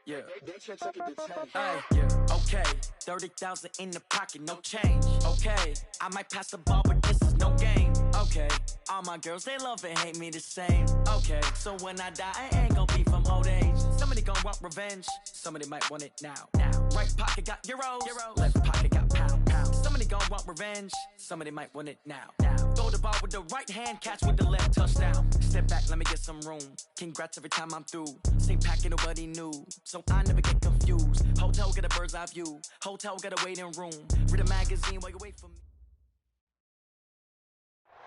Yeah. Yeah. Okay. 30,000 in the pocket, no change. Okay. I might pass the ball, but this is no game. Okay. All my girls, they love and hate me the same. Okay. So when I die, I ain't gonna be from old age. Somebody gonna want revenge. Somebody might want it now. Right pocket got euros. Left pocket got pound. Somebody gonna want revenge. Somebody might want it now. Throw the ball with the right hand, catch with the left, touchdown. Step back, let me get some room. Congrats every time I'm through. Same packet, nobody knew, so I never get confused. Hotel got a bird's eye view. Hotel got a waiting room. Read a magazine while you wait for me.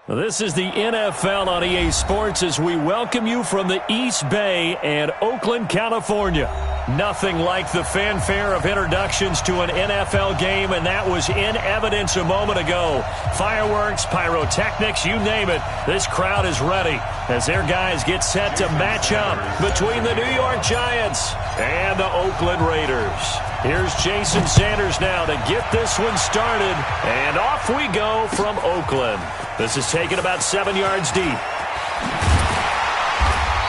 This is the NFL on EA Sports as we welcome you from the East Bay and Oakland, California. Nothing like the fanfare of introductions to an NFL game, and that was in evidence a moment ago. Fireworks, pyrotechnics, you name it. This crowd is ready as their guys get set to match up between the New York Giants and the Oakland Raiders. Here's Jason Sanders now to get this one started, and off we go from Oakland. This is taken about 7 yards deep.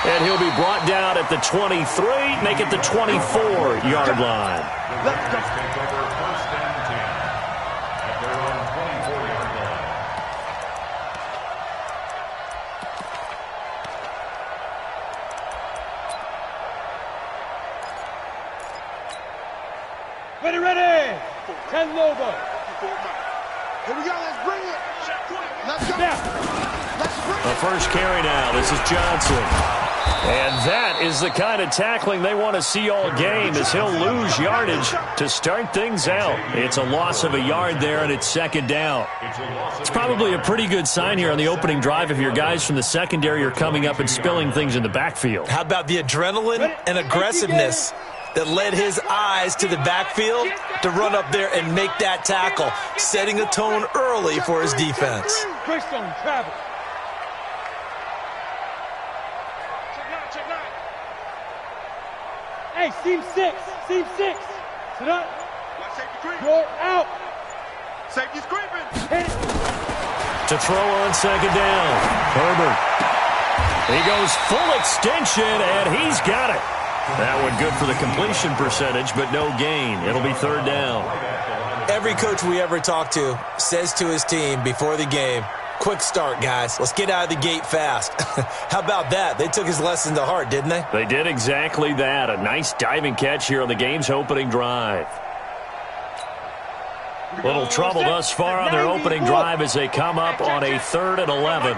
And he'll be brought down at the 23, make it the 24-yard line. Let's go. Take over first and 10 at their own 24-yard line. Ready. 10 Lobo. Here we go. Let's bring it. Let's go. Let's bring it. The first carry now. This is Johnson. And that is the kind of tackling they want to see all game as he'll lose yardage to start things out. It's a loss of a yard there, and it's second down. It's probably a pretty good sign here on the opening drive if your guys from the secondary are coming up and spilling things in the backfield. How about the adrenaline and aggressiveness that led his eyes to the backfield to run up there and make that tackle, setting a tone early for his defense. Christian Travis. Hey, seam six. Sit up. You're out. Safety's creeping. Hit it. To throw on second down, Herbert. He goes full extension, and he's got it. That one good for the completion percentage, but no gain. It'll be third down. Every coach we ever talk to says to his team before the game, quick start, guys. Let's get out of the gate fast. How about that? They took his lesson to heart, didn't they? They did exactly that. A nice diving catch here on the game's opening drive. Little trouble thus far on their opening drive as they come up on a 3rd and 11.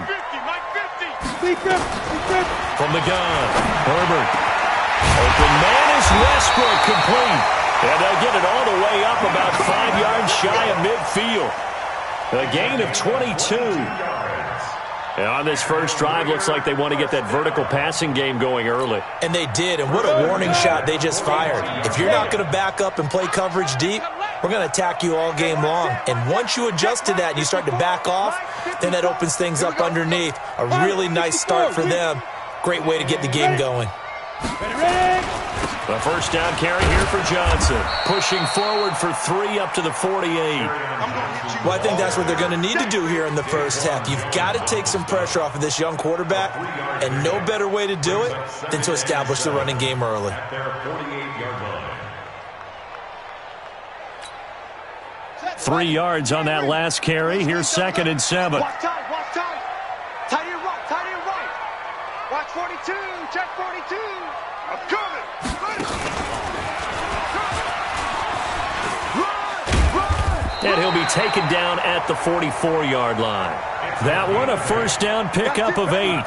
From the gun, Herbert. Open man is Westbrook, complete. And they'll get it all the way up about 5 yards shy of midfield. A gain of 22. And on this first drive, looks like they want to get that vertical passing game going early. And they did, and what a warning shot they just fired. If you're not going to back up and play coverage deep, we're going to attack you all game long. And once you adjust to that and you start to back off, then that opens things up underneath. A really nice start for them. Great way to get the game going. The first down carry here for Johnson. Pushing forward for 3 up to the 48. Well, I think that's what they're going to need to do here in the first half. You've got to take some pressure off of this young quarterback, and no better way to do it than to establish the running game early. 3 yards on that last carry. Here's 2nd and 7. Watch tight. Tight end right. Watch 42. Check 42. I'm coming. And he'll be taken down at the 44-yard line. That one, a first down pickup of 8.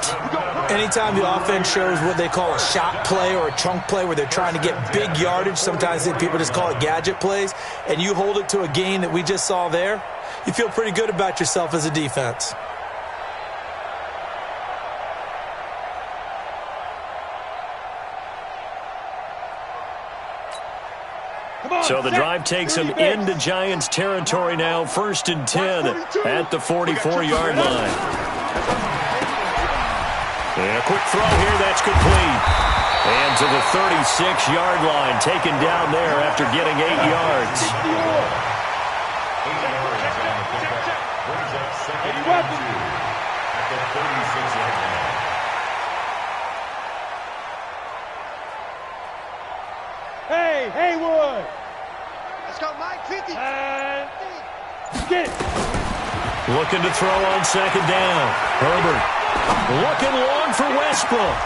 Anytime the offense shows what they call a shot play or a chunk play where they're trying to get big yardage, sometimes people just call it gadget plays, and you hold it to a gain that we just saw there, you feel pretty good about yourself as a defense. So the drive takes them into Giants territory now, 1st and 10 at the 44-yard line. And a quick throw here, that's complete. And to the 36-yard line, taken down there after getting 8 yards. At the 36-yard line. Hey, Haywood. Let's go, Mike. 50. And get it. Looking to throw on second down. Herbert looking long for Westbrook.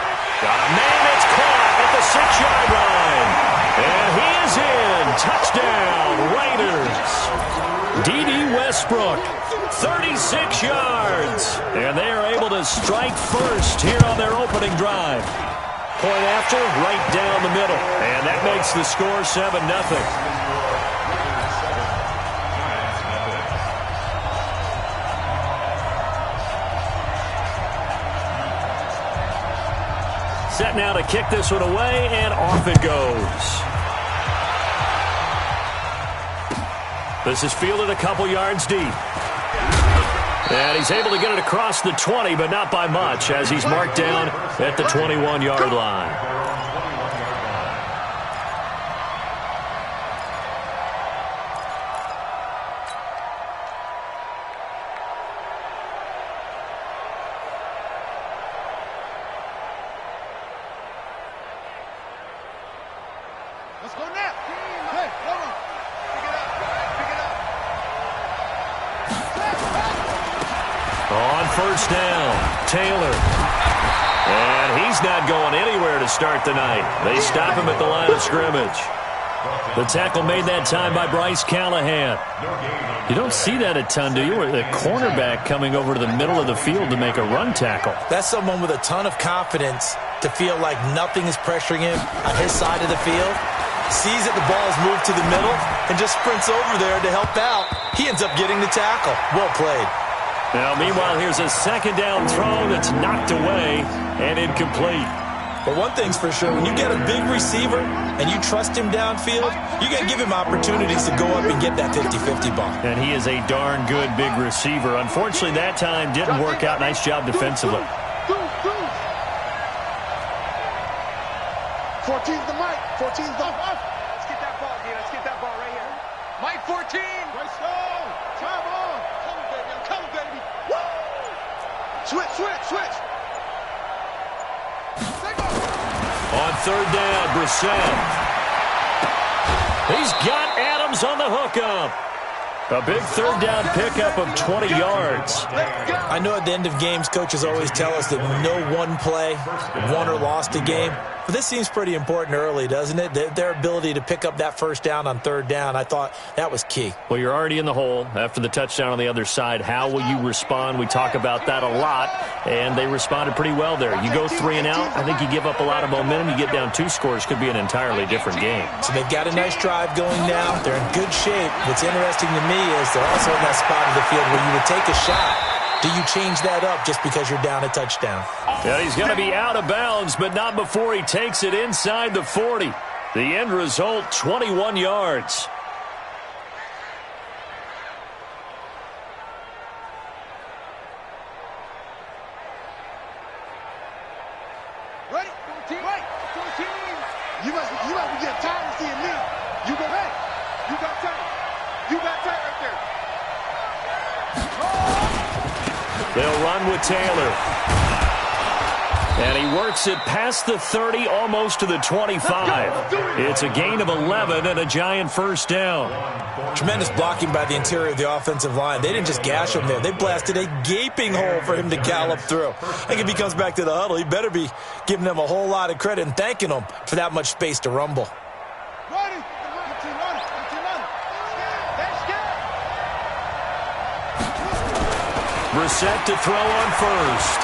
Got a man that's caught at the 6-yard line. And he is in. Touchdown, Raiders. D.D. Westbrook, 36 yards. And they are able to strike first here on their opening drive. Point after, right down the middle. And that makes the score 7-0. Set now to kick this one away, and off it goes. This is fielded a couple yards deep. And he's able to get it across the 20, but not by much, as he's marked down at the 21-yard line. Let's go now. Hey, come on. Pick it up, guys. Pick it up. On first down, Taylor. And he's not going anywhere to start the night. They stop him at the line of scrimmage. The tackle made that time by Bryce Callahan. You don't see that a ton, do you? Or the cornerback coming over to the middle of the field to make a run tackle. That's someone with a ton of confidence to feel like nothing is pressuring him on his side of the field. Sees that the ball is moved to the middle and just sprints over there to help out. He ends up getting the tackle. Well played. Now, meanwhile, here's a second down throw that's knocked away and incomplete. But one thing's for sure, when you get a big receiver and you trust him downfield, you're going to give him opportunities to go up and get that 50-50 ball. And he is a darn good big receiver. Unfortunately, that time didn't work out. Nice job defensively. 14's the Mike. 14's the Let's get that ball, D. Let's get that ball right here. Mike 14. Let's go. Come on. Come on, baby. I'm coming, baby. Woo! Switch, switch, switch. On third down, Brissett. He's got Adams on the hookup. A big third down pickup of 20 yards. I know at the end of games, coaches always tell us that no one play won or lost a game. But this seems pretty important early, doesn't it? Their ability to pick up that first down on third down, I thought that was key. Well, you're already in the hole after the touchdown on the other side. How will you respond? We talk about that a lot, and they responded pretty well there. You go 3 and out, I think you give up a lot of momentum. You get down 2 scores, could be an entirely different game. So they've got a nice drive going now. They're in good shape. What's interesting to me is they're also in that spot of the field where you would take a shot. Do you change that up just because you're down a touchdown? Yeah, he's going to be out of bounds, but not before he takes it inside the 40. The end result, 21 yards. Ready? 14. Right. 14. You must be getting tired of seeing me. You go back. You got tight. You got tight right there. They'll run with Taylor. And he works it past the 30, almost to the 25. It's a gain of 11 and a giant first down. Tremendous blocking by the interior of the offensive line. They didn't just gash him there. They blasted a gaping hole for him to gallop through. I think if he comes back to the huddle, he better be giving them a whole lot of credit and thanking them for that much space to rumble. Brissett to throw on first.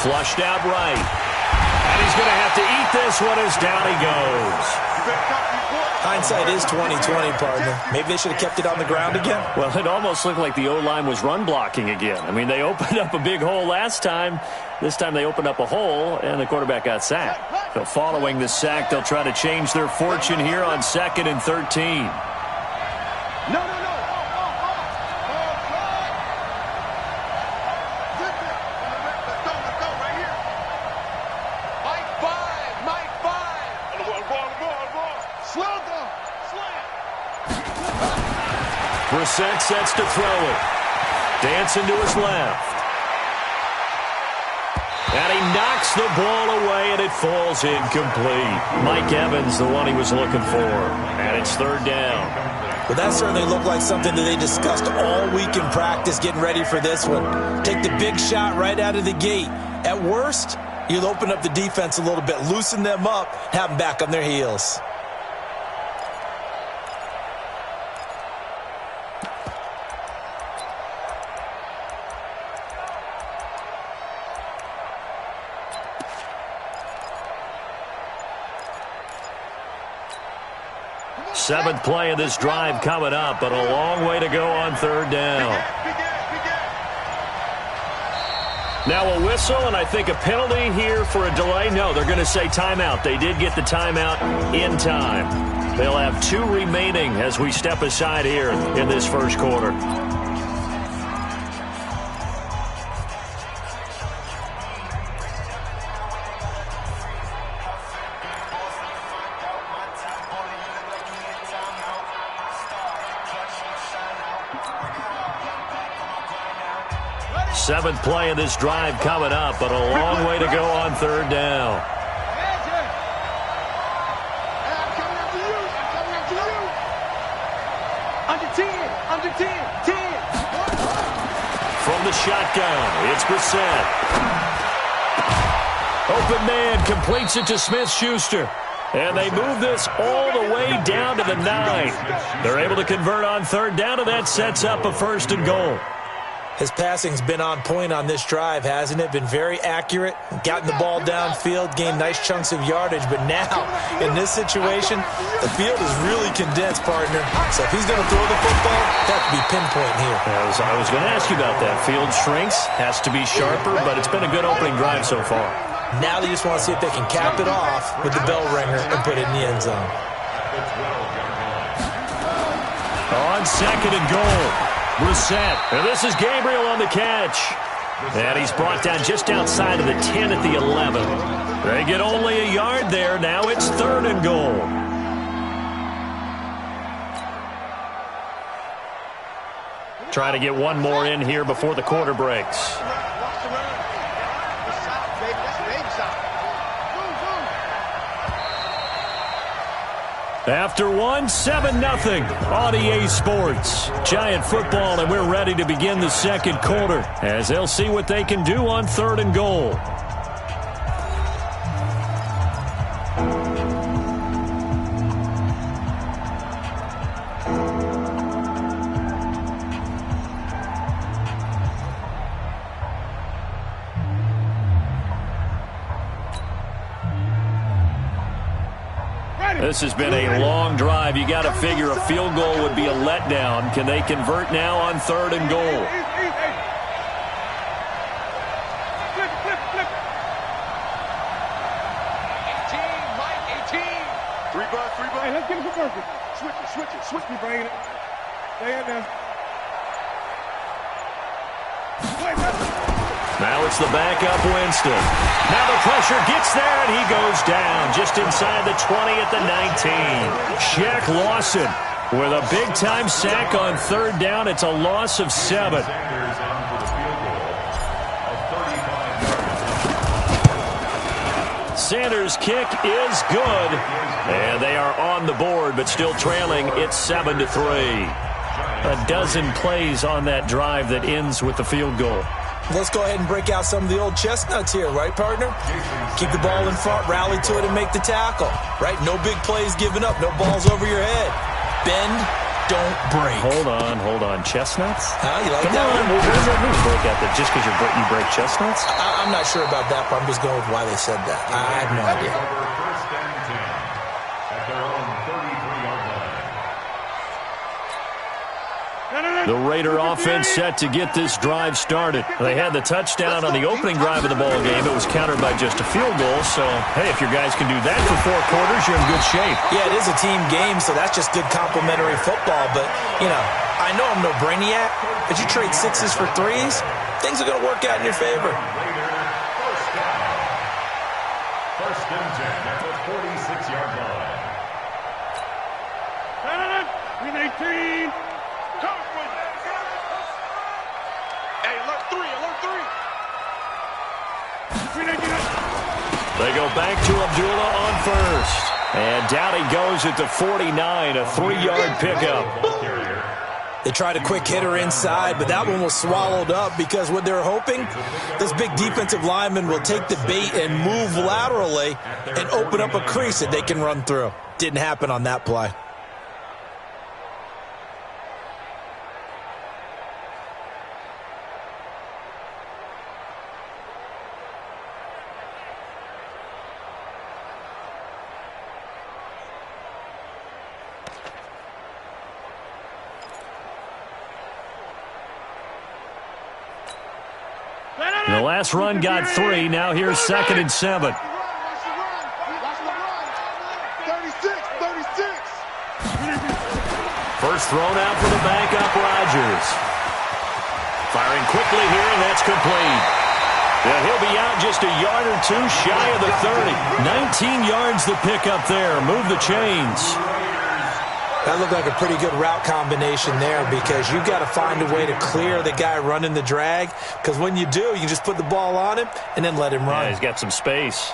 Flushed out right. And he's going to have to eat this one as down he goes. Hindsight is 20/20, partner. Maybe they should have kept it on the ground again. Well, it almost looked like the O-line was run blocking again. I mean, they opened up a big hole last time. This time they opened up a hole, and the quarterback got sacked. So following the sack, they'll try to change their fortune here on 2nd and 13. No. Brissett sets to throw it. Dancing to his left. And he knocks the ball away, and it falls incomplete. Mike Evans, the one he was looking for. And it's third down. Well, that certainly looked like something that they discussed all week in practice, getting ready for this one. Take the big shot right out of the gate. At worst, you'll open up the defense a little bit, loosen them up, have them back on their heels. Seventh play of this drive coming up, but a long way to go on third down. Now a whistle, and I think a penalty here for a delay. No, they're going to say timeout. They did get the timeout in time. They'll have 2 remaining as we step aside here in this first quarter. Seventh play of this drive coming up, but a long way to go on third down. Under 10, 10. From the shotgun, it's Brissett. Open man completes it to Smith-Schuster. And they move this all the way down to the 9. They're able to convert on third down, and that sets up a first and goal. His passing's been on point on this drive, hasn't it? Been very accurate, gotten the ball downfield, gained nice chunks of yardage. But now, in this situation, the field is really condensed, partner. So if he's going to throw the football, that could be pinpoint here. I was going to ask you about that. Field shrinks, has to be sharper, but it's been a good opening drive so far. Now they just want to see if they can cap it off with the bell ringer and put it in the end zone. On second and goal. Brissett, and this is Gabriel on the catch. And he's brought down just outside of the 10 at the 11. They get only a yard there. Now it's third and goal. Trying to get one more in here before the quarter breaks. After one, 7-0 on EA Sports. Giant football, and we're ready to begin the second quarter as they'll see what they can do on third and goal. This has been a long drive. You got to figure a field goal would be a letdown. Can they convert now on third and goal? Flip. 18, Mike, 18. 3 bucks. Hey, let's get it for Burger. Switch me, bringing it. Stay in there. Now it's the backup Winston. Now the pressure gets there, and he goes down just inside the 20 at the 19. Shaq Lawson with a big-time sack on third down. It's a loss of 7. Sanders' kick is good, and they are on the board, but still trailing. It's 7-3. A dozen plays on that drive that ends with the field goal. Let's go ahead and break out some of the old chestnuts here, right, partner? Keep the ball in front, rally to it, and make the tackle, right? No big plays given up, no balls over your head. Bend, don't break. Hold on. Chestnuts? Huh? You like Come that on, one? what does that mean, break out that just because you break chestnuts? I'm not sure about that, but I'm just going with why they said that. I have no idea. First and 10 at their own 33-yard line. The Raider offense set to get this drive started. They had the touchdown on the opening drive of the ball game. It was countered by just a field goal. So, hey, if your guys can do that for 4 quarters, you're in good shape. Yeah, it is a team game, so that's just good complimentary football. But, you know, I know I'm no brainiac, but you trade 6s for 3s, things are going to work out in your favor. First and 10 at the 46-yard line. Win 18. Hey, alert 3. They go back to Abdullah on first. And down he goes at the 49, a 3-yard pickup. They tried a quick hitter inside, but that one was swallowed up because what they're hoping, this big defensive lineman will take the bait and move laterally and open up a crease that they can run through. Didn't happen on that play. The last run got 3. Now here's 2nd and 7. First thrown out for the backup, Rodgers. Firing quickly here, and that's complete. Yeah, he'll be out just a yard or two shy of the 30. 19 yards the pickup there. Move the chains. That looked like a pretty good route combination there because you've got to find a way to clear the guy running the drag, because when you do, you just put the ball on him and then let him run. Yeah, he's got some space.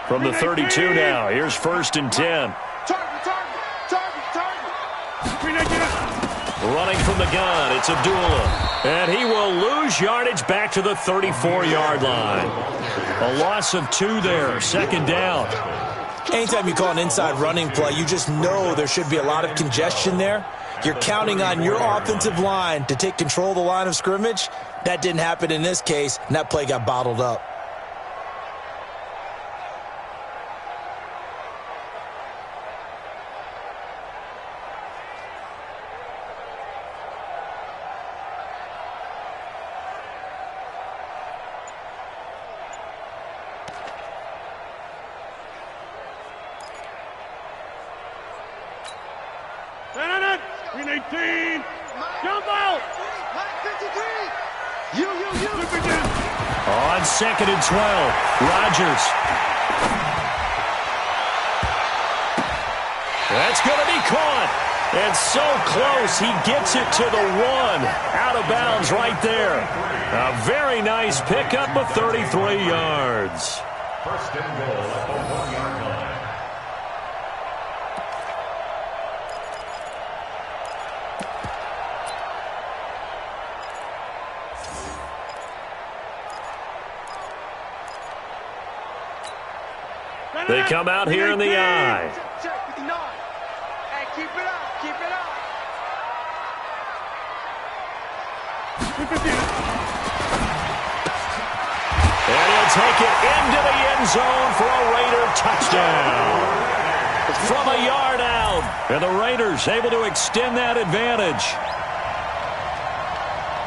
From the 32 now, here's 1st and 10. Running from the gun, it's Abdullah. And he will lose yardage back to the 34-yard line. A loss of 2 there, 2nd down. Anytime you call an inside running play, you just know there should be a lot of congestion there. You're counting on your offensive line to take control of the line of scrimmage. That didn't happen in this case, and that play got bottled up. On 2nd and 12, Rodgers. That's going to be caught. And so close, he gets it to the 1. Out of bounds right there. A very nice pickup of 33 yards. 1st and goal at the 1-yard line. They come out here in the eye. Hey, keep it up, keep it up. And he'll take it into the end zone for a Raider touchdown. From a yard out. And the Raiders able to extend that advantage.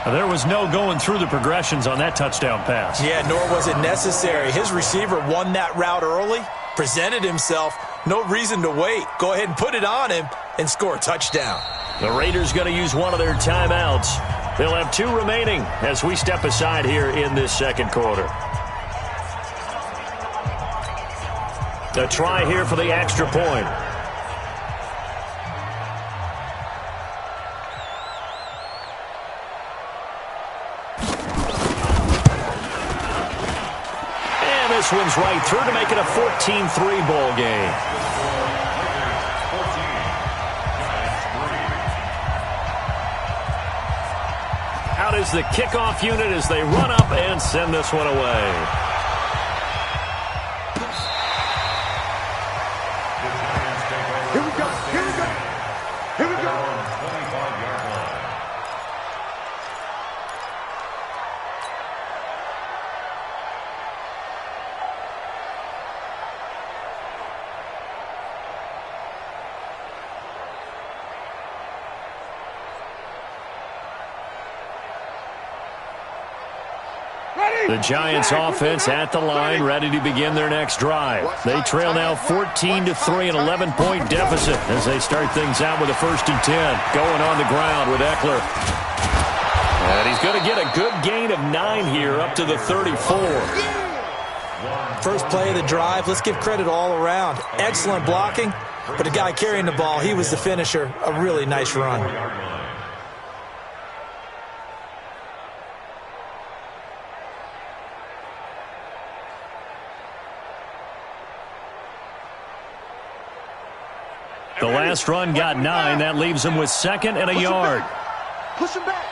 There was no going through the progressions on that touchdown pass. Yeah, nor was it necessary. His receiver won that route early, presented himself, no reason to wait. Go ahead and put it on him and score a touchdown. The Raiders going to use one of their timeouts. They'll have 2 remaining as we step aside here in this 2nd quarter. A try here for the extra point. This one's right through to make it a 14-3 ball game. Out is the kickoff unit as they run up and send this one away. Here we go, here we go, here we go. The Giants offense at the line, ready to begin their next drive. They trail now 14-3, an 11-point deficit as they start things out with a 1st and 10. Going on the ground with Eckler. And he's going to get a good gain of 9 here up to the 34. First play of the drive, let's give credit all around. Excellent blocking, but the guy carrying the ball, he was the finisher. A really nice run. The last run got 9. That leaves him with 2nd and a yard. Push him back.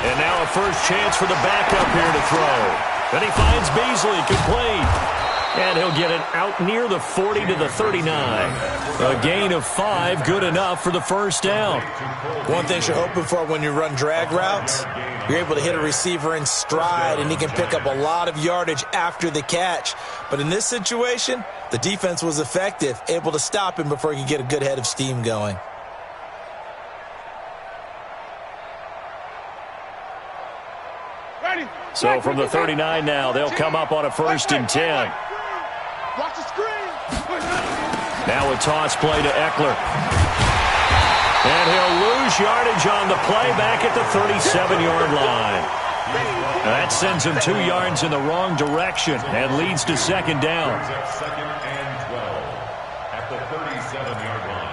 And now a first chance for the backup here to throw. Then he finds Beasley, complete. And he'll get it out near the 40 to the 39. A gain of 5, good enough for the first down. One thing you're hoping for when you run drag routes, you're able to hit a receiver in stride, and he can pick up a lot of yardage after the catch. But in this situation, the defense was effective, able to stop him before he could get a good head of steam going. So from the 39 now, they'll come up on a 1st and 10. Watch the screen. Now a toss play to Eckler. And he'll lose yardage on the play back at the 37-yard line. That sends him 2 yards in the wrong direction and leads to 2nd down. 2nd and 12 at the 37-yard line.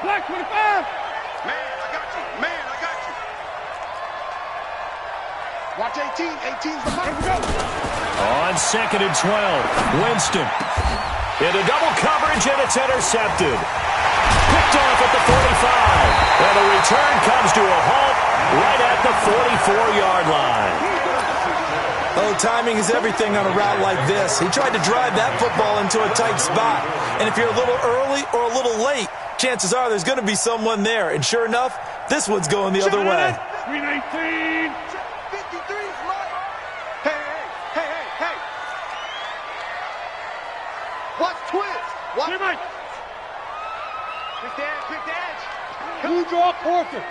Black 25. Man, I got you. Man, I got you. Watch 18. 18's the mark. On 2nd and 12, Winston. Into double coverage, and it's intercepted. Picked off at the 45. And the return comes to a halt right at the 44-yard line. Oh, timing is everything on a route like this. He tried to drive that football into a tight spot. And if you're a little early or a little late, chances are there's going to be someone there. And sure enough, this one's going the other way. 319. 53's mine. Hey. Watch twist. Watch. Pick the edge. Who draw quarters?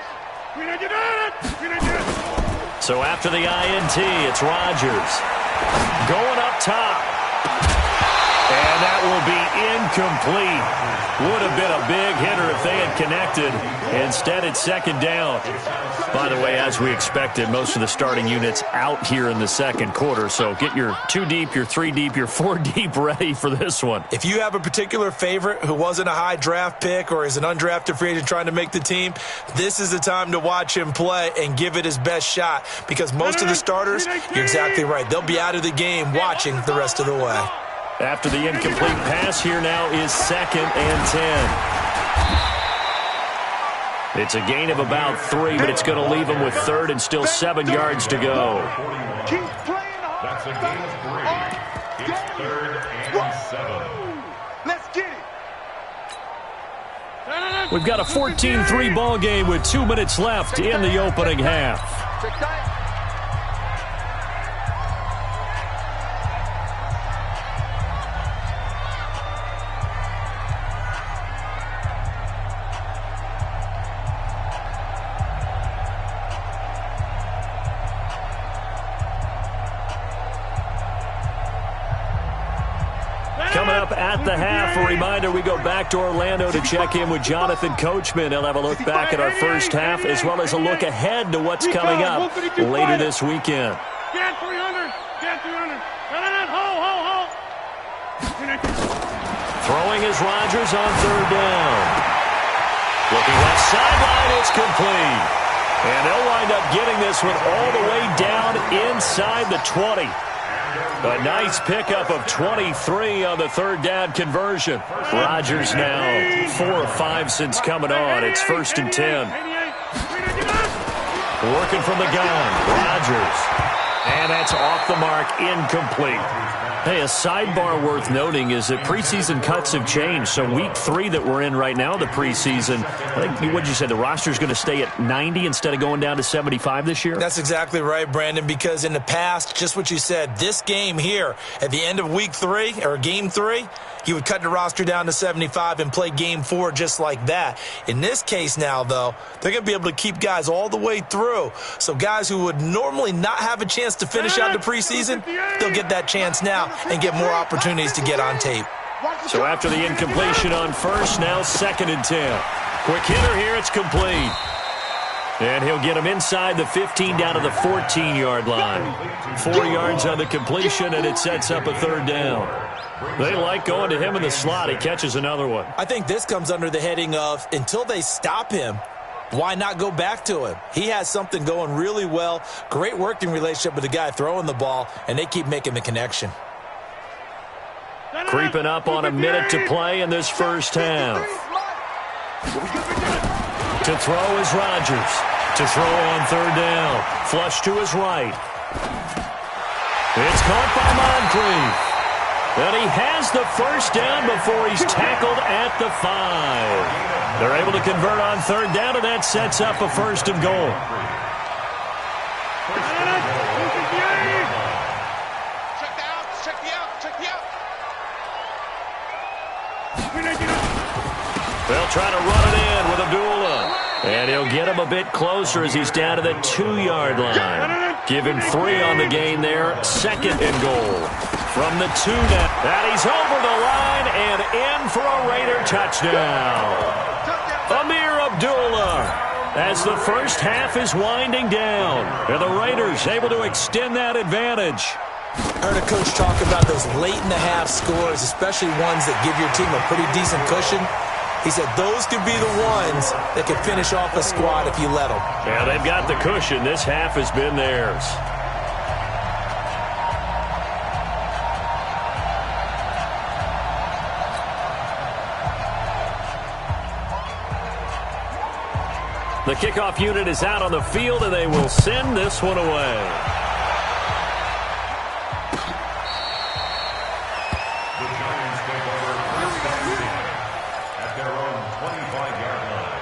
399. So after the INT, it's Rodgers. Going up top. And that will be incomplete. Would have been a big hitter if they had connected. Instead, it's 2nd down. By the way, as we expected, most of the starting units out here in the 2nd quarter. So get your 2 deep, your 3 deep, your 4 deep ready for this one. If you have a particular favorite who wasn't a high draft pick or is an undrafted free agent trying to make the team, this is the time to watch him play and give it his best shot. Because most of the starters, you're exactly right, they'll be out of the game watching the rest of the way. After the incomplete pass, here now is 2nd and 10. It's a gain of about 3, but it's going to leave him with 3rd and still 7 yards to go. Keep playing hard. That's a gain of 3. It's 3rd and 7. Let's get it. We've got a 14-3 ball game with 2 minutes left in the opening half. Coming up at the half, a reminder, we go back to Orlando to check in with Jonathan Coachman. He'll have a look back at our first half as well as a look ahead to what's coming up later this weekend. Get 300. Get 300. Ho. Throwing is Rodgers on 3rd down. Looking left sideline, it's complete. And they'll wind up getting this one all the way down inside the 20. A nice pickup of 23 on the 3rd down conversion. Rodgers now 4 of 5 since coming on. It's 1st and 10. Working from the gun, Rodgers. And that's off the mark, incomplete. Hey, a sidebar worth noting is that preseason cuts have changed. So week 3 that we're in right now, the preseason, I think what you said, the roster's going to stay at 90 instead of going down to 75 this year? That's exactly right, Brandon, because in the past, just what you said, this game here, at the end of week 3, or game 3, he would cut the roster down to 75 and play game 4 just like that. In this case now, though, they're going to be able to keep guys all the way through. So guys who would normally not have a chance to finish out the preseason, they'll get that chance now and get more opportunities to get on tape. So after the incompletion on 1st, now 2nd and 10. Quick hitter here, it's complete. And he'll get him inside the 15 down to the 14-yard line. 4 yards on the completion, and it sets up a third down. They like going to him in the slot. He catches another one. I think this comes under the heading of until they stop him, why not go back to him? He has something going really well. Great working relationship with the guy throwing the ball, and they keep making the connection. Creeping up on a minute to play in this first half. To throw is Rodgers. To throw on third down. Flush to his right. It's caught by Moncrief. And he has the first down before he's tackled at the 5. They're able to convert on third down, and that sets up a first and goal. They'll try to run it in with Abdullah. And he'll get him a bit closer as he's down to the 2-yard line. Give him 3 on the gain there. Second and goal. From the 2 now. And he's over the line and in for a Raider touchdown. Amir Abdullah as the first half is winding down. And the Raiders able to extend that advantage. I heard a coach talk about those late-in-the-half scores, especially ones that give your team a pretty decent cushion. He said those could be the ones that could finish off a squad if you let them. Yeah, they've got the cushion. This half has been theirs. The kickoff unit is out on the field, and they will send this one away. The Giants take over first and 10 at their own 25-yard line.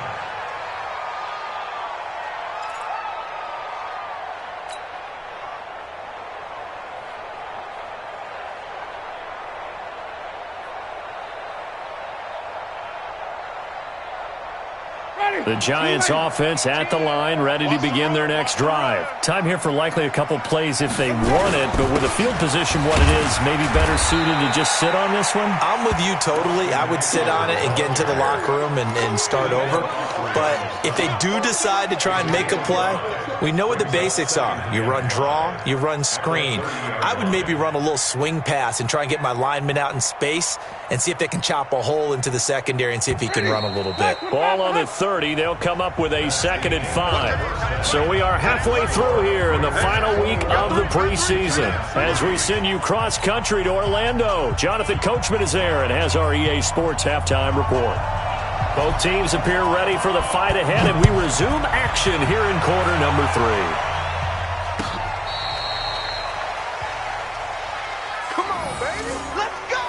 The Giants offense at the line, ready to begin their next drive. Time here for likely a couple plays if they want it, but with the field position what it is, maybe better suited to just sit on this one? I'm with you totally. I would sit on it and get into the locker room and start over. But if they do decide to try and make a play, we know what the basics are. You run draw, you run screen. I would maybe run a little swing pass and try and get my lineman out in space and see if they can chop a hole into the secondary and see if he can run a little bit. Ball on the 30. They'll come up with a 2nd and 5. So we are halfway through here in the final week of the preseason. As we send you cross-country to Orlando, Jonathan Coachman is there and has our EA Sports halftime report. Both teams appear ready for the fight ahead, and we resume action here in quarter number 3. Come on, baby. Let's go.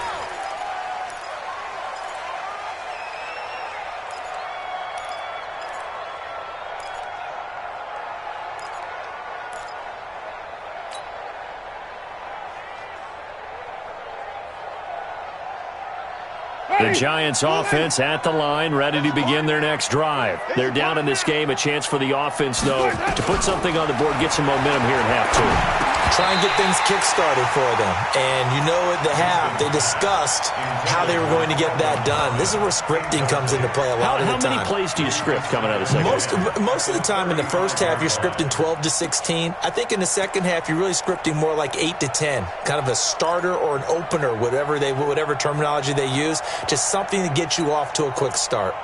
The Giants offense at the line, ready to begin their next drive. They're down in this game. A chance for the offense, though, to put something on the board, get some momentum here in half 2. Try and get things kick-started for them. And you know at the half, they discussed how they were going to get that done. This is where scripting comes into play a lot of the time. How many plays do you script coming out of the second? Most of the time in the first half, you're scripting 12 to 16. I think in the second half, you're really scripting more like 8 to 10. Kind of a starter or an opener, whatever terminology they use. Just something to get you off to a quick start.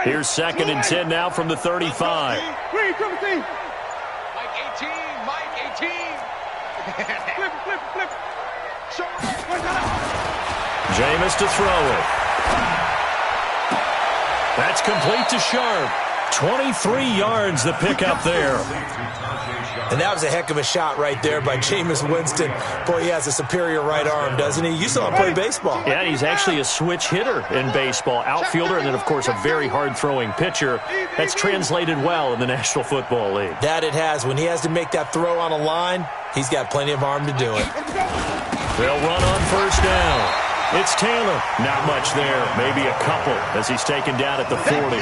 Here's 2nd and 10 now from the 35. Green, triple team. Mike 18, Mike 18. Flip. Jameis to throw it. That's complete to Sharp. 23 yards the pick up there. And that was a heck of a shot right there by Jameis Winston. Boy, he has a superior right arm, doesn't he? You saw him play baseball. Yeah, he's actually a switch hitter in baseball. Outfielder and then, of course, a very hard-throwing pitcher. That's translated well in the National Football League. That it has. When he has to make that throw on a line, he's got plenty of arm to do it. They'll run on first down. It's Taylor. Not much there. Maybe a couple as he's taken down at the 40.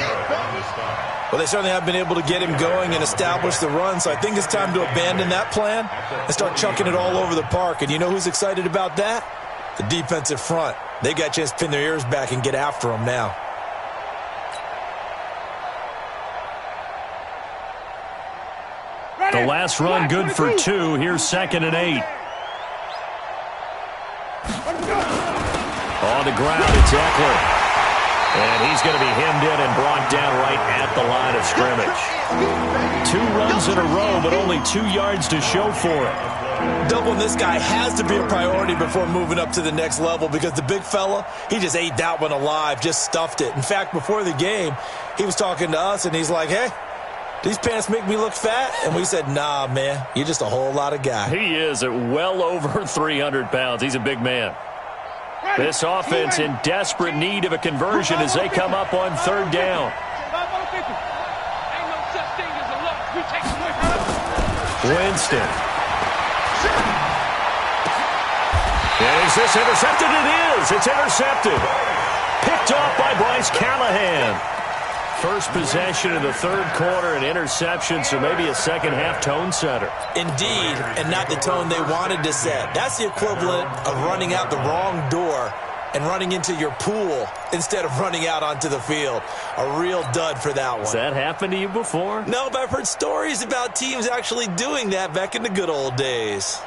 Well, they certainly have been able to get him going and establish the run, so I think it's time to abandon that plan and start chucking it all over the park. And you know who's excited about that? The defensive front. They got a chance to pin their ears back and get after him now. The last run good for 2. Here's 2nd and 8. On the ground, it's Eckler. And he's going to be hemmed in and brought down right at the line of scrimmage. 2 runs in a row, but only 2 yards to show for it. Doubling this guy has to be a priority before moving up to the next level because the big fella, he just ate that one alive, just stuffed it. In fact, before the game, he was talking to us, and he's like, hey, these pants make me look fat? And we said, nah, man, you're just a whole lot of guy. He is at well over 300 pounds. He's a big man. This offense in desperate need of a conversion as they come up on 3rd down. Winston. Is this intercepted? It is. It's intercepted. Picked off by Bryce Callahan. First possession of the 3rd quarter, an interception, so maybe a second-half tone setter. Indeed, and not the tone they wanted to set. That's the equivalent of running out the wrong door and running into your pool instead of running out onto the field. A real dud for that one. Has that happened to you before? No, but I've heard stories about teams actually doing that back in the good old days.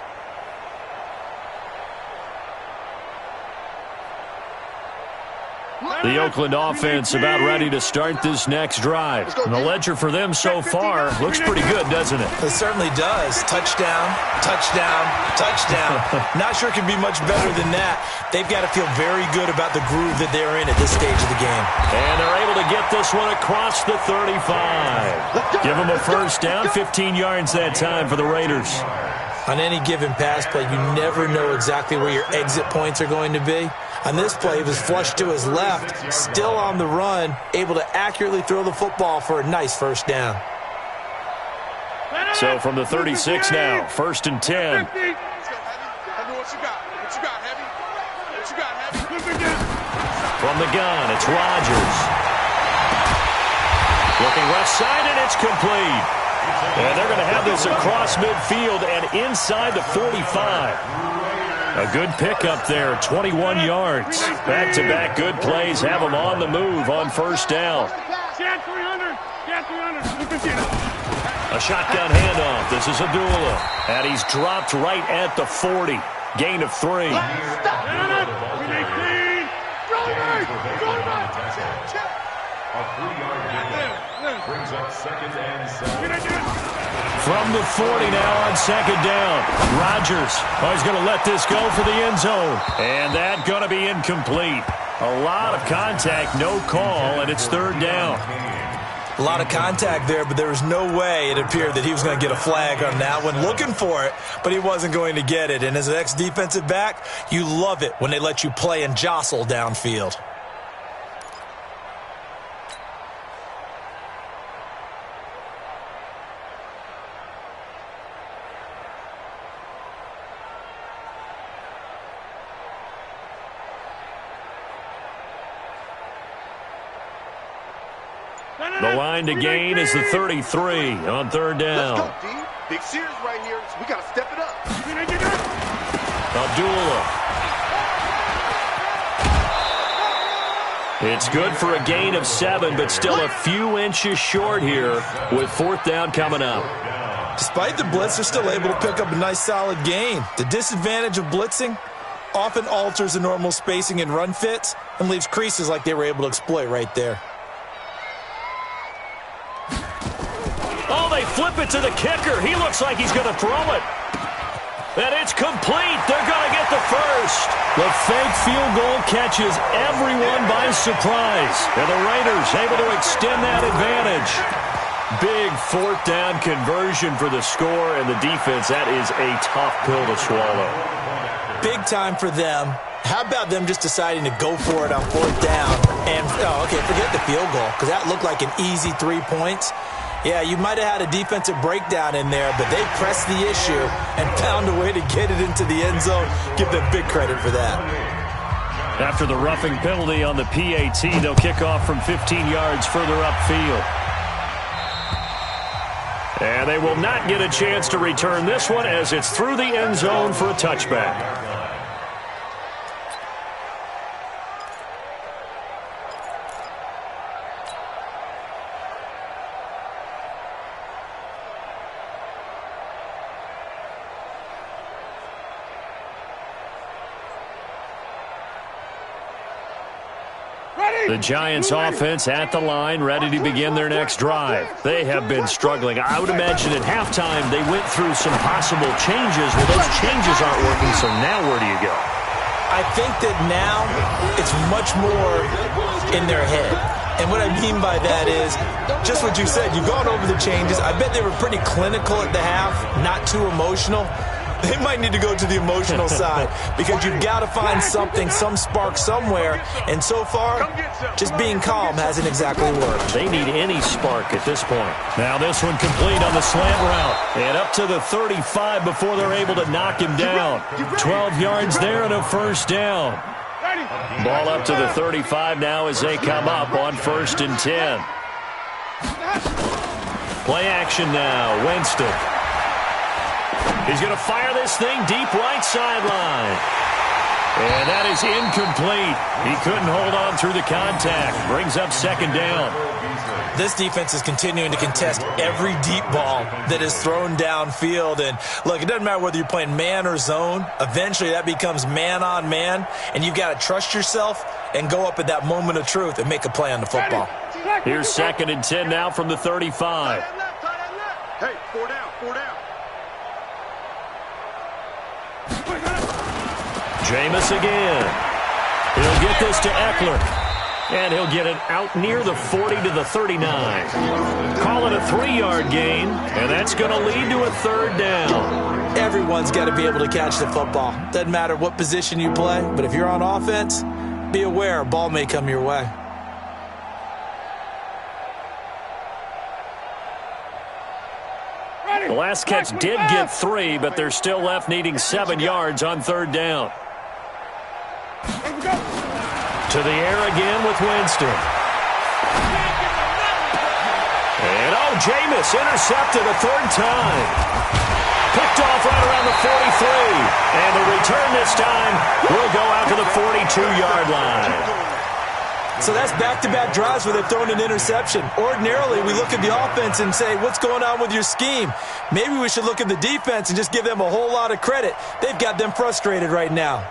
The Oakland offense about ready to start this next drive. And the ledger for them so far looks pretty good, doesn't it? It certainly does. Touchdown, touchdown, touchdown. Not sure it can be much better than that. They've got to feel very good about the groove that they're in at this stage of the game. And they're able to get this one across the 35. Give them a first down, 15 yards that time for the Raiders. On any given pass play, you never know exactly where your exit points are going to be. On this play, he was flushed to his left, still on the run, able to accurately throw the football for a nice first down. So from the 36 now, 1st and 10. From the gun, it's Rodgers. Looking left side, and it's complete. And they're going to have this across midfield and inside the 45. A good pickup there, 21 yards. Back-to-back good plays have them on the move on 1st down. A shotgun handoff. This is Abdullah. And he's dropped right at the 40. Gain of 3. Brings up 2nd and 7. From the 40 now on 2nd down. Rodgers, he's going to let this go for the end zone. And that going to be incomplete. A lot of contact, no call, and it's 3rd down. A lot of contact there, but there was no way it appeared that he was going to get a flag on that one. Looking for it, but he wasn't going to get it. And as an ex-defensive back, you love it when they let you play and jostle downfield. The line to gain is the 33 on 3rd down. Let's go, D. Big series right here. So we got to step it up. Abdullah. It's good for a gain of 7, but still a few inches short here with 4th down coming up. Despite the blitz, they're still able to pick up a nice solid gain. The disadvantage of blitzing often alters the normal spacing and run fits and leaves creases like they were able to exploit right there. Oh, they flip it to the kicker. He looks like he's going to throw it. And it's complete. They're going to get the first. The fake field goal catches everyone by surprise. And the Raiders able to extend that advantage. Big 4th down conversion for the score, and the defense, that is a tough pill to swallow. Big time for them. How about them just deciding to go for it on 4th down? And, forget the field goal, because that looked like an easy 3 points. Yeah, you might have had a defensive breakdown in there, but they pressed the issue and found a way to get it into the end zone. Give them big credit for that. After the roughing penalty on the PAT, they'll kick off from 15 yards further upfield. And they will not get a chance to return this one as it's through the end zone for a touchback. The Giants offense at the line, ready to begin their next drive. They have been struggling. I would imagine at halftime they went through some possible changes. Well, those changes aren't working, so now where do you go? I think that now it's much more in their head. And what I mean by that is just what you said. You've gone over the changes. I bet they were pretty clinical at the half, not too emotional. They might need to go to the emotional side because you've got to find something, some spark somewhere. And so far, just being calm hasn't exactly worked. They need any spark at this point. Now this one complete on the slant route. And up to the 35 before they're able to knock him down. 12 yards there and a first down. Ball up to the 35 now as they come up on 1st and 10. Play action now. Winston. He's going to fire this thing deep right sideline. And that is incomplete. He couldn't hold on through the contact. Brings up 2nd down. This defense is continuing to contest every deep ball that is thrown downfield. And look, it doesn't matter whether you're playing man or zone. Eventually that becomes man on man. And you've got to trust yourself and go up at that moment of truth and make a play on the football. Here's 2nd and 10 now from the 35. Hey, 4 down, 4 down. Jameis again. He'll get this to Eckler. And he'll get it out near the 40 to the 39. Call it a 3-yard gain, and that's going to lead to a 3rd down. Everyone's got to be able to catch the football. Doesn't matter what position you play, but if you're on offense, be aware a ball may come your way. The last catch did get 3, but they're still left needing 7 yards on 3rd down. To the air again with Winston. And Jameis intercepted a 3rd time. Picked off right around the 43. And the return this time will go out to the 42-yard line. So that's back-to-back drives where they've thrown an interception. Ordinarily, we look at the offense and say, what's going on with your scheme? Maybe we should look at the defense and just give them a whole lot of credit. They've got them frustrated right now.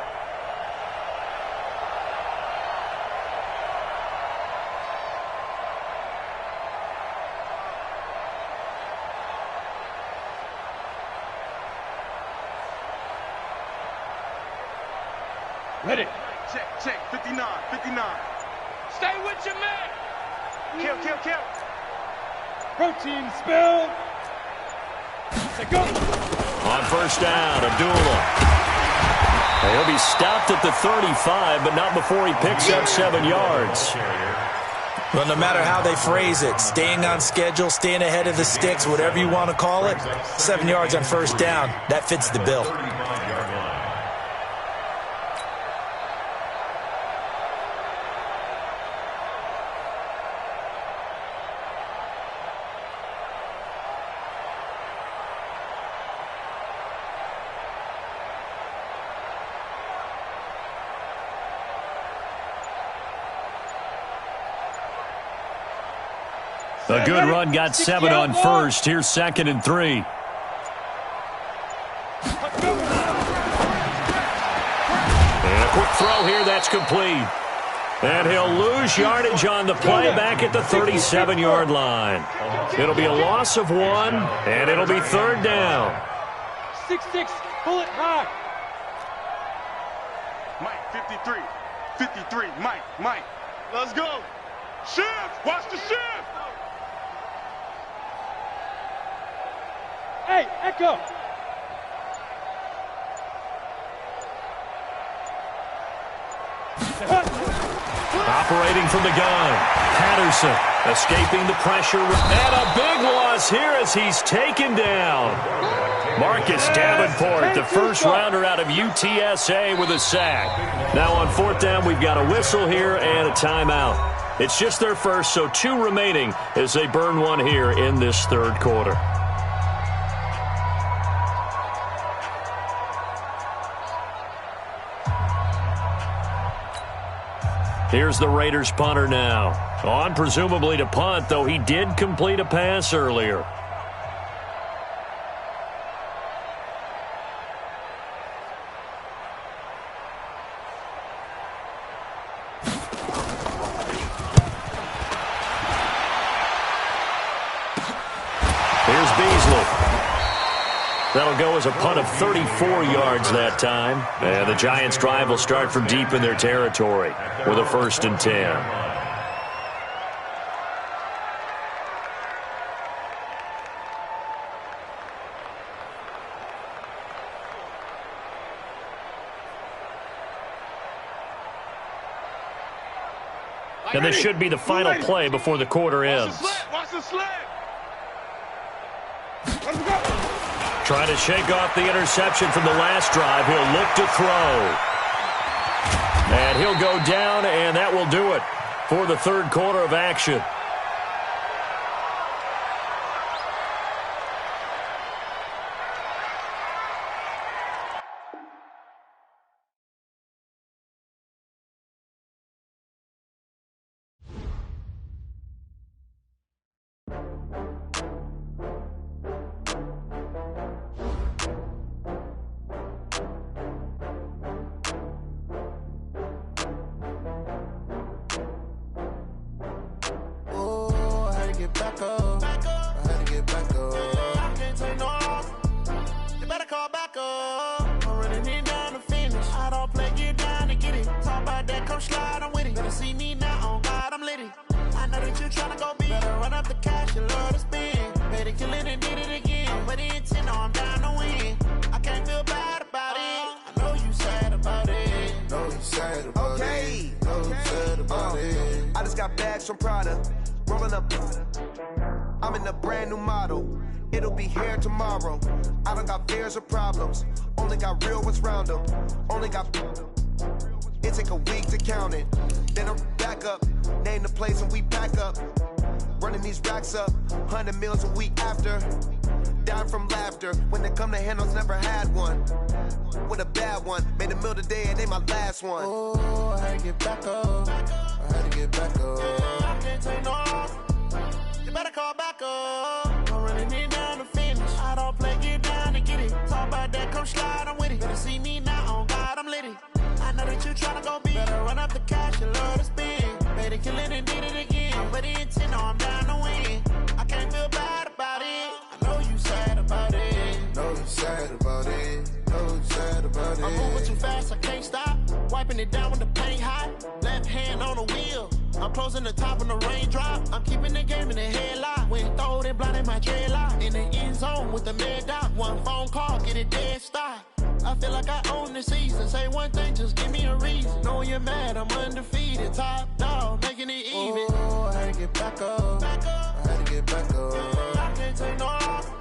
Ready. Check, 59, 59. Stay with your man. Kill. Protein spill. Let's go. On 1st down, Abdullah. He'll be stopped at the 35, but not before he picks up 7 yards. Well, no matter how they phrase it, staying on schedule, staying ahead of the sticks, whatever you want to call it, 7 yards on 1st down, that fits the bill. A good run got 7 on 1st. Here's 2nd and 3. And a quick throw here. That's complete. And he'll lose yardage on the play back at the 37-yard line. It'll be a loss of 1, and it'll be 3rd down. 6-6, pull it high. Mike, 53. Mike. Let's go. Shift. Watch the shift. Hey, Echo. Operating from the gun, Patterson. Escaping the pressure, and a big loss here as he's taken down. Marcus Davenport, the first rounder out of UTSA, with a sack. Now on 4th down, we've got a whistle here and a timeout. It's just their first, so 2 remaining as they burn one here in this 3rd quarter. Here's the Raiders punter now. On presumably to punt, though he did complete a pass earlier. Here's Beasley. That'll go as a punt of 34 yards that time. And the Giants' drive will start from deep in their territory with a 1st and 10. And this should be the final play before the quarter ends. Watch the slant. Trying to shake off the interception from the last drive. He'll look to throw. And he'll go down, and that will do it for the 3rd quarter of action. I'm in a brand new model. It'll be here tomorrow. I don't got fears or problems. Only got real ones round them. Only got... It take a week to count it. Then I'm back up. Name the place and we pack up. Running these racks up. 100 meals a week after. Down from laughter. When they come to handles, never had one. With a bad one. Made a meal today and they my last one. Oh, I had to get back up. I had to get back up. I can't take no off. You better call back up. I'm running it down to finish. I don't play, get down to get it. Talk about that, come slide, I'm with it. Better see me now, on God, I'm litty. I know that you tryna go big. Better run up the cash, you love to spend. Made it, kill it, and did it again. But the intent, no, I'm down to win. I can't feel bad about it. I know you sad about it. Know you sad about it. Know you sad about it. I'm moving too fast, I can't stop. Wiping it down with the paint hot. Left hand on the wheel. I'm closing the top when the raindrop. I'm keeping the game in the headlock. When throwed and blinded my dreadlock. In the end zone with the mad dot. One phone call, get it dead stop. I feel like I own the season. Say one thing, just give me a reason. Knowing you're mad, I'm undefeated. Top dog, making it even. Oh, I had to get back up. I had to get back up. I can't take no off.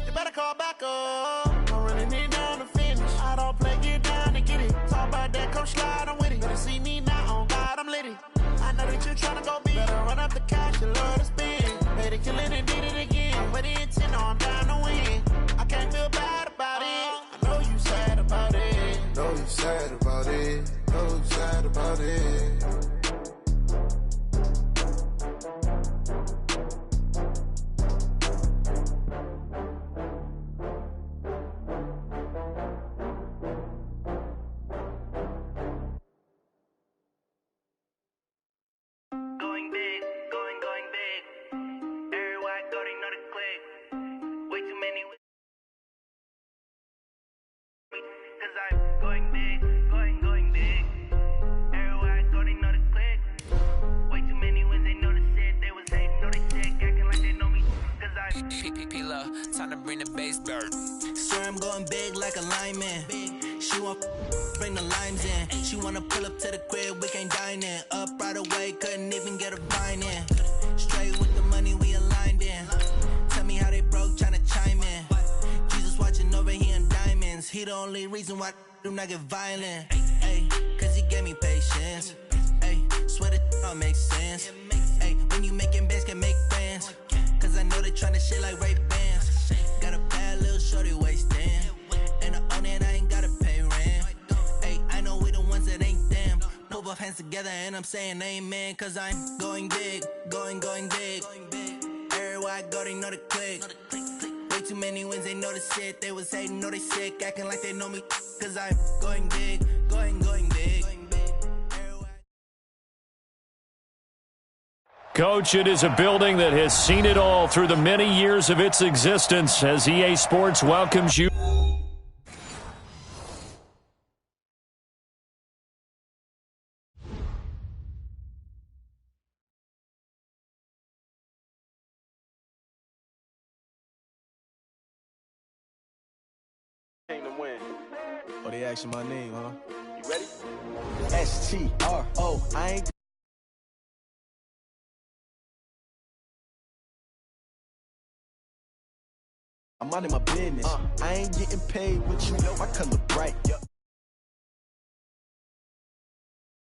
You better call back up. I'm running it down to finish. I don't play, get down to get it. Talk about that, come slide, I'm with it. Better see me now, on God, I'm litty. I know that you tryna go big. Better run up the cash, you love to spend. Made it, kill it, and did it again. But the intent, no, I'm down to win. I can't feel bad about it. I know you sad about it. Know you sad about it. Know you sad about it. Time to bring the bass dirt. Swear I'm going big like a lineman. She want bring the limes in. She wanna pull up to the crib, we can't dine in. Up right away, couldn't even get a vine in. the only reason why I do not get violent. Ay, cause he gave me patience. Ay, swear that all makes sense. Ay, when you making bands, can make friends. Cause I know they tryna shit like Ray-Bans. Got a bad little shorty wasting. And I own it, I ain't gotta pay rent. Ay, I know we the ones that ain't them. Put both hands together and I'm saying amen. Cause I'm going big, going big. Everywhere I go, they know the click. Way too many wins, they know the shit. They was hating, know they sick, acting like they know me. Cause I'm going big, going big. Coach, it is a building that has seen it all through the many years of its existence as EA Sports welcomes you. Oh, they asking my name, huh? You ready? S-T-R-O. I ain't. I'm minding my business. I ain't getting paid, but you know my color bright.